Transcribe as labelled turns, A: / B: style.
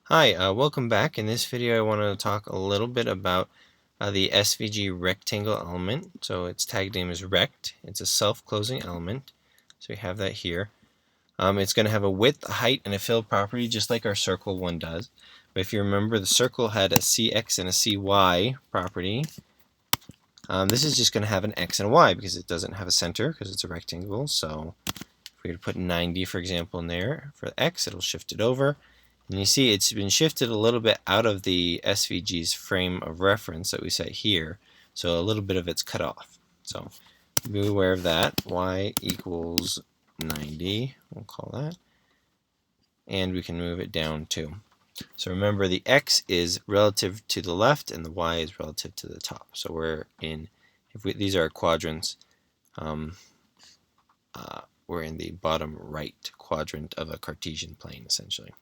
A: Hi, welcome back. In this video I want to talk a little bit about the SVG rectangle element. So its tag name is rect. It's a self-closing element. So we have that here. It's going to have a width, a height, and a fill property just like our circle one does. But if you remember, the circle had a CX and a CY property. This is just going to have an X and a Y because it doesn't have a center because it's a rectangle. So if we were to put 90, for example, in there for X, it'll shift it over. And you see it's been shifted a little bit out of the SVG's frame of reference that we set here, so a little bit of it's cut off. So be aware of that. Y equals 90, we'll call that. And we can move it down too. So remember the X is relative to the left and the Y is relative to the top. So we're in, these are quadrants, we're in the bottom right quadrant of a Cartesian plane essentially.